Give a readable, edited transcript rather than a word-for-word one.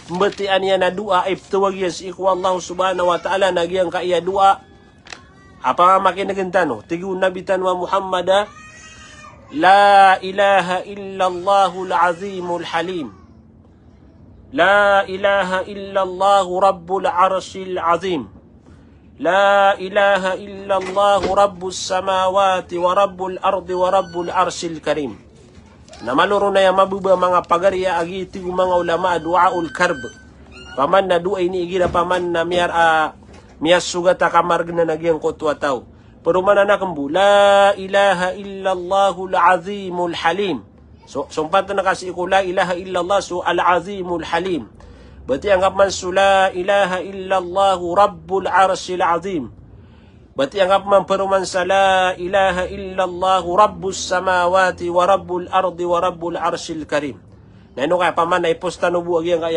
Mbetian niya na dua ay tuwagyan si iku Allah subhanahu wa ta'ala nagyang kaya dua. Apa makinagintano? Tigun nabitan wa Muhammad la ilaha illallahul azimul halim. La ilaha illallah rabbul arshil azim. La ilaha illallah rabbus samawati wa rabbul ardi wa rabbul arshil karim. Namaluro na yung mabuba mga pagarya agiti mga ulama duaul karb. Paman na dua ini igira paman na miyar sugata kamarg na nagyang kotwa tao. Pero mananakembu la ilaha illallahul azimul halim. So sumpat na kasi ko la ilaha illallah so al azimul halim. Berarti anggap man so la ilaha illallah rabbul arshil azim. Berarti anggap man peruman sa la ilaha illallah rabbus samawati wa rabbul ardi wa rabbul arshil karim. Nano kaya paman na iposta nubu agi ang kaya